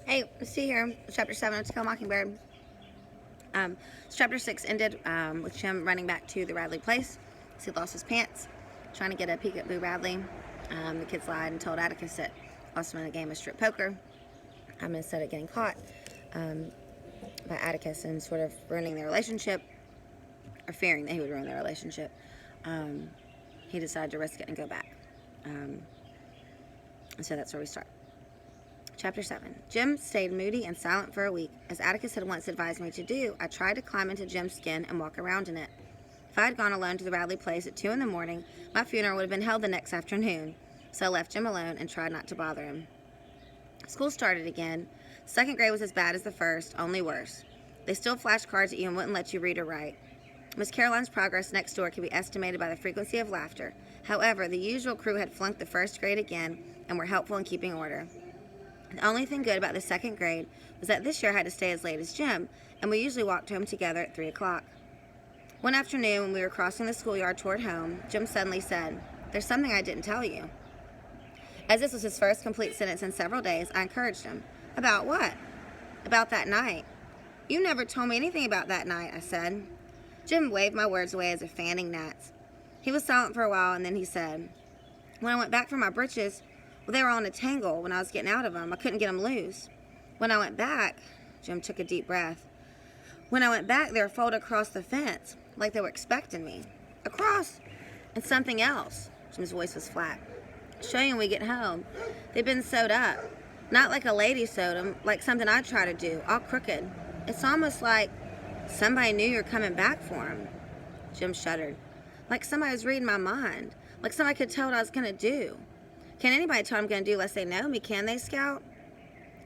Hey, see here, chapter 7 of To Kill a Mockingbird. Chapter 6 ended with Jim running back to the Radley place. He lost his pants, trying to get a peek at Boo Radley. The kids lied and told Atticus that lost him in a game of strip poker. Instead of getting caught by Atticus and sort of ruining their relationship, or fearing that he would ruin their relationship, he decided to risk it and go back. And so that's where we start. Chapter 7. Jim stayed moody and silent for a week. As Atticus had once advised me to do, I tried to climb into Jim's skin and walk around in it. If I had gone alone to the Radley place at 2 in the morning, my funeral would have been held the next afternoon. So I left Jim alone and tried not to bother him. School started again. Second grade was as bad as the first, only worse. They still flashed cards at you and wouldn't let you read or write. Miss Caroline's progress next door could be estimated by the frequency of laughter. However, the usual crew had flunked the first grade again and were helpful in keeping order. The only thing good about the second grade was that this year I had to stay as late as Jim, and we usually walked home together at 3 o'clock. One afternoon, when we were crossing the schoolyard toward home, Jim suddenly said, "There's something I didn't tell you." As this was his first complete sentence in several days, I encouraged him. "About what?" "About that night." "You never told me anything about that night," I said. Jim waved my words away as if fanning gnats. He was silent for a while, and then he said, "When I went back for my breeches, well, they were all in a tangle when I was getting out of them. I couldn't get them loose. When I went back," Jim took a deep breath, "when I went back, they were folded across the fence, like they were expecting me. Across, and something else." Jim's voice was flat. "Show you when we get home. They've been sewed up. Not like a lady sewed them, like something I try to do, all crooked. It's almost like somebody knew you were coming back for them." Jim shuddered. "Like somebody was reading my mind. Like somebody could tell what I was going to do. Can anybody tell what I'm going to do unless they know me, can they, Scout?"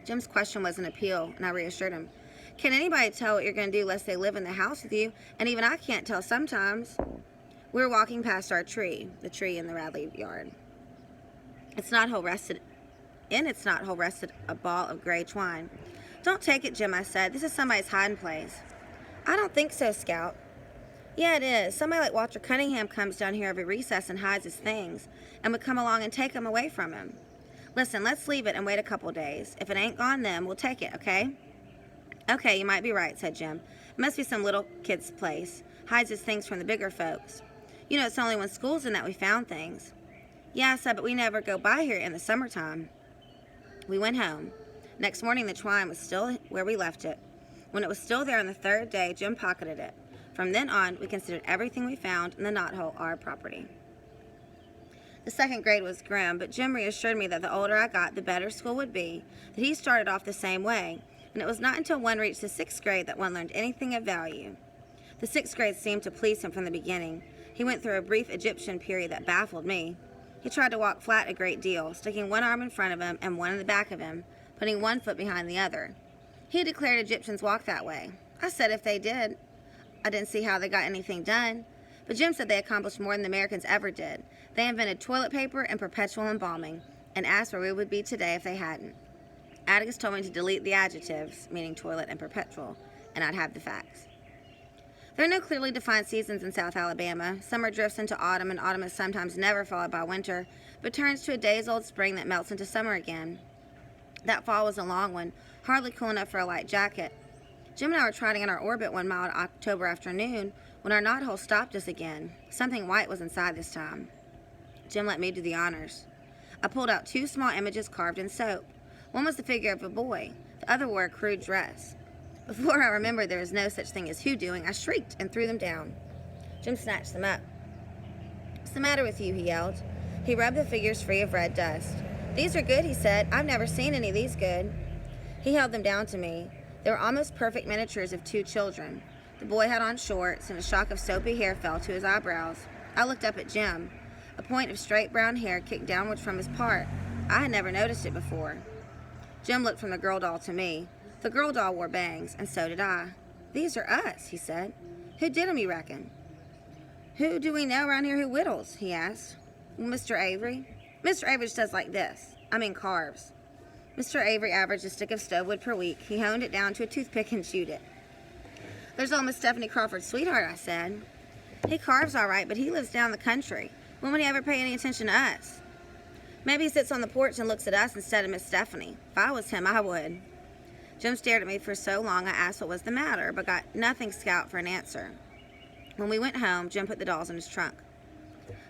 Jim's question was an appeal, and I reassured him. "Can anybody tell what you're going to do unless they live in the house with you? And even I can't tell sometimes." We were walking past our tree, the tree in the Radley yard. Its knothole rested a ball of gray twine. "Don't take it, Jim," I said. "This is somebody's hiding place." "I don't think so, Scout." "Yeah, it is. Somebody like Walter Cunningham comes down here every recess and hides his things, and would come along and take them away from him. Listen, let's leave it and wait a couple days. If it ain't gone then, we'll take it, okay?" "Okay, you might be right," said Jim. "It must be some little kid's place. Hides his things from the bigger folks. You know, it's only when school's in that we found things." "Yeah," I said, "but we never go by here in the summertime." We went home. Next morning, the twine was still where we left it. When it was still there on the third day, Jim pocketed it. From then on, we considered everything we found in the knothole our property. The second grade was grim, but Jim reassured me that the older I got, the better school would be, that he started off the same way, and it was not until one reached the sixth grade that one learned anything of value. The sixth grade seemed to please him from the beginning. He went through a brief Egyptian period that baffled me. He tried to walk flat a great deal, sticking one arm in front of him and one in the back of him, putting one foot behind the other. He declared Egyptians walked that way. I said if they did, I didn't see how they got anything done. But Jim said they accomplished more than the Americans ever did. They invented toilet paper and perpetual embalming, and asked where we would be today if they hadn't. Atticus told me to delete the adjectives, meaning toilet and perpetual, and I'd have the facts. There are no clearly defined seasons in South Alabama. Summer drifts into autumn, and autumn is sometimes never followed by winter, but turns to a days-old spring that melts into summer again. That fall was a long one, hardly cool enough for a light jacket. Jim and I were trotting in our orbit one mild October afternoon when our knothole stopped us again. Something white was inside this time. Jim let me do the honors. I pulled out 2 small images carved in soap. One was the figure of a boy. The other wore a crude dress. Before I remembered there was no such thing as hoodooing, I shrieked and threw them down. Jim snatched them up. "What's the matter with you?" he yelled. He rubbed the figures free of red dust. "These are good," he said. "I've never seen any of these good." He held them down to me. They were almost perfect miniatures of 2 children. The boy had on shorts, and a shock of soapy hair fell to his eyebrows. I looked up at Jim. A point of straight brown hair kicked downward from his part. I had never noticed it before. Jim looked from the girl doll to me. The girl doll wore bangs, and so did I. "These are us," he said. "Who did 'em, you reckon?" "Who do we know around here who whittles?" he asked. "Well, Mr. Avery." "Mr. Avery just does like this. Carves." Mr. Avery averaged a stick of stove wood per week. He honed it down to a toothpick and chewed it. "There's old Miss Stephanie Crawford's sweetheart," I said. "He carves all right, but he lives down the country. When would he ever pay any attention to us?" "Maybe he sits on the porch and looks at us instead of Miss Stephanie. If I was him, I would." Jim stared at me for so long I asked what was the matter, but got nothing Scout for an answer. When we went home, Jim put the dolls in his trunk.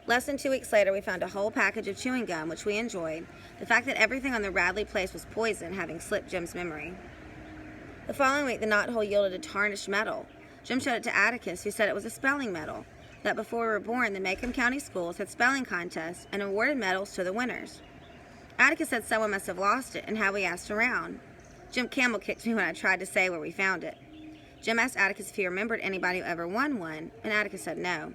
Less than 2 weeks later, we found a whole package of chewing gum, which we enjoyed, the fact that everything on the Radley place was poison having slipped Jim's memory. The following week, the knothole yielded a tarnished medal. Jim showed it to Atticus, who said it was a spelling medal, that before we were born, the Macomb County schools had spelling contests and awarded medals to the winners. Atticus said someone must have lost it and how we asked around. Jim camel kicked me when I tried to say where we found it. Jim asked Atticus if he remembered anybody who ever won one, and Atticus said no.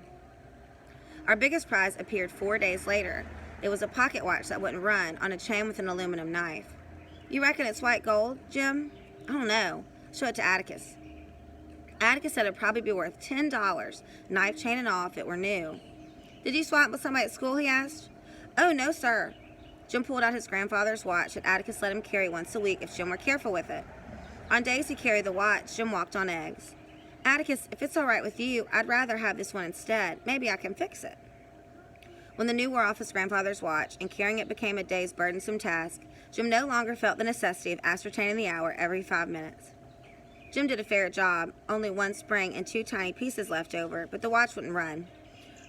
Our biggest prize appeared 4 days later. It was a pocket watch that wouldn't run on a chain with an aluminum knife. You reckon it's white gold, Jim? I don't know. Show it to Atticus. Atticus said it'd probably be worth $10, knife, chain, and all, if it were new. Did you swap with somebody at school, he asked. Oh, no, sir. Jim pulled out his grandfather's watch that Atticus let him carry once a week if Jim were careful with it. On days he carried the watch, Jim walked on eggs. Atticus, if it's all right with you, I'd rather have this one instead. Maybe I can fix it. When the new wore off his grandfather's watch and carrying it became a day's burdensome task, Jim no longer felt the necessity of ascertaining the hour every 5 minutes. Jim did a fair job, only 1 spring and 2 tiny pieces left over, but the watch wouldn't run.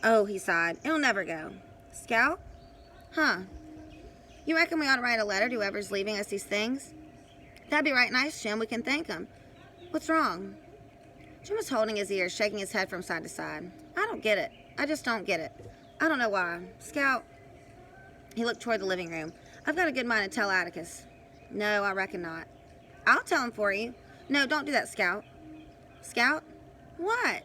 Oh, he sighed, it'll never go. Scout? Huh. You reckon we ought to write a letter to whoever's leaving us these things? That'd be right nice, Jim. We can thank him. What's wrong? Jim was holding his ears, shaking his head from side to side. I don't get it. I just don't get it. I don't know why. Scout. He looked toward the living room. I've got a good mind to tell Atticus. No, I reckon not. I'll tell him for you. No, don't do that, Scout. Scout? What?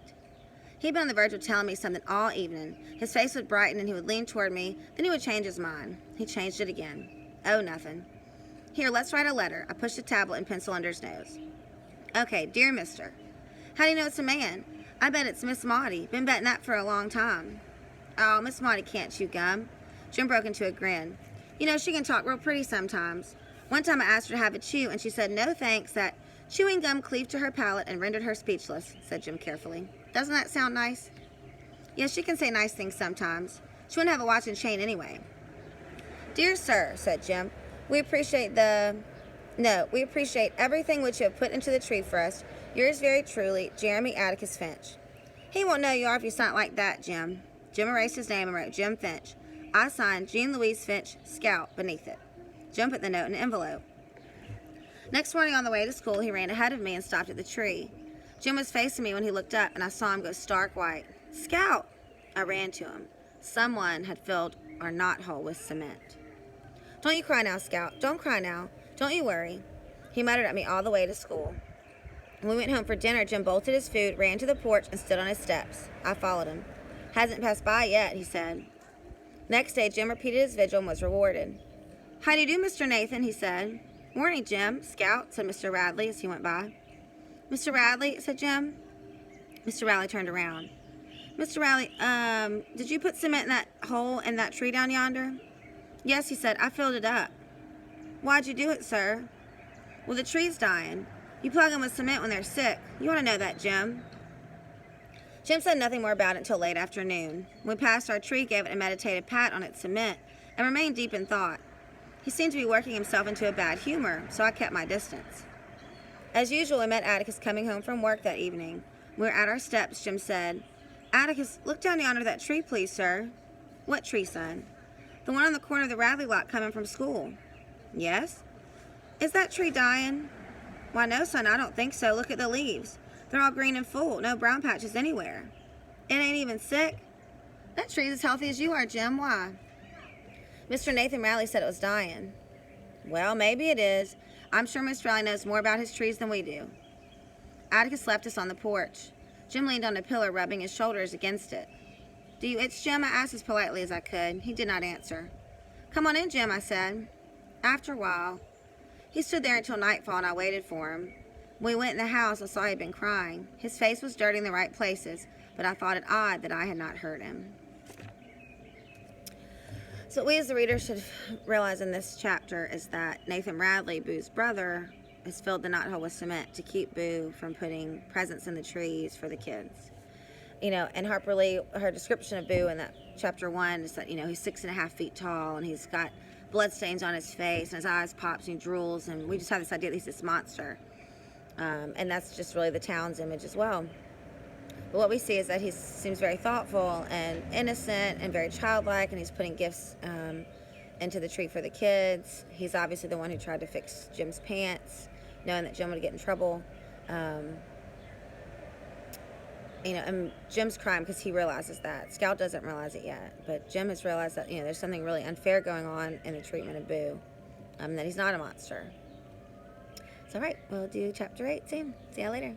He'd been on the verge of telling me something all evening. His face would brighten and he would lean toward me. Then he would change his mind. He changed it again. Oh, nothing. Here, let's write a letter. I pushed a tablet and pencil under his nose. Okay, dear mister. How do you know it's a man? I bet it's Miss Maudie. Been betting that for a long time. Oh, Miss Maudie can't chew gum. Jim broke into a grin. You know, she can talk real pretty sometimes. One time I asked her to have a chew, and she said no thanks, that chewing gum cleaved to her palate and rendered her speechless, said Jim carefully. Doesn't that sound nice? Yes, she can say nice things sometimes. She wouldn't have a watch and chain anyway. Dear sir, said Jim, we appreciate everything which you have put into the tree for us. Yours very truly, Jeremy Atticus Finch. He won't know you are if you sign like that, Jim. Jim erased his name and wrote Jim Finch. I signed Jean Louise Finch, Scout, beneath it. Jim put the note in an envelope. Next morning on the way to school, he ran ahead of me and stopped at the tree. Jim was facing me when he looked up, and I saw him go stark white. Scout! I ran to him. Someone had filled our knothole with cement. Don't you cry now, Scout. Don't cry now. Don't you worry. He muttered at me all the way to school. When we went home for dinner, Jim bolted his food, ran to the porch, and stood on his steps. I followed him. Hasn't passed by yet, he said. Next day, Jim repeated his vigil and was rewarded. How do you do, Mr. Nathan, he said. Morning, Jim. Scout, said Mr. Radley as he went by. Mr. Radley, said Jim. Mr. Radley turned around. Mr. Radley, did you put cement in that hole in that tree down yonder? Yes, he said. I filled it up. Why'd you do it, sir? Well, the tree's dying. You plug them with cement when they're sick. You ought to know that, Jim. Jim said nothing more about it until late afternoon. When we passed our tree, gave it a meditative pat on its cement, and remained deep in thought. He seemed to be working himself into a bad humor, so I kept my distance. As usual, we met Atticus coming home from work that evening. When we were at our steps, Jim said, Atticus, look down yonder that tree, please, sir. What tree, son? The one on the corner of the Radley lot coming from school. Yes? Is that tree dying? Why, no, son, I don't think so. Look at the leaves. They're all green and full. No brown patches anywhere. It ain't even sick. That tree's as healthy as you are, Jim. Why? Mr. Nathan Rowley said it was dying. Well, maybe it is. I'm sure Mr. Rowley knows more about his trees than we do. Atticus left us on the porch. Jim leaned on a pillar, rubbing his shoulders against it. Do you itch, Jim? I asked as politely as I could. He did not answer. Come on in, Jim, I said. After a while, he stood there until nightfall, and I waited for him. When we went in the house, I saw he'd been crying. His face was dirty in the right places, but I thought it odd that I had not heard him. So what we as the reader should realize in this chapter is that Nathan Radley, Boo's brother, has filled the knothole with cement to keep Boo from putting presents in the trees for the kids. You know, and Harper Lee, her description of Boo in that chapter 1 is that, you know, he's 6.5 feet tall, and he's got bloodstains on his face, and his eyes pops and he drools, and we just have this idea that he's this monster. And that's just really the town's image as well. But what we see is that he seems very thoughtful and innocent and very childlike, and he's putting gifts into the tree for the kids. He's obviously the one who tried to fix Jim's pants, knowing that Jim would get in trouble. And Jim's crying because he realizes that. Scout doesn't realize it yet, but Jim has realized that, there's something really unfair going on in the treatment of Boo, that he's not a monster. So, all right, we'll do chapter 8 soon. See y'all later.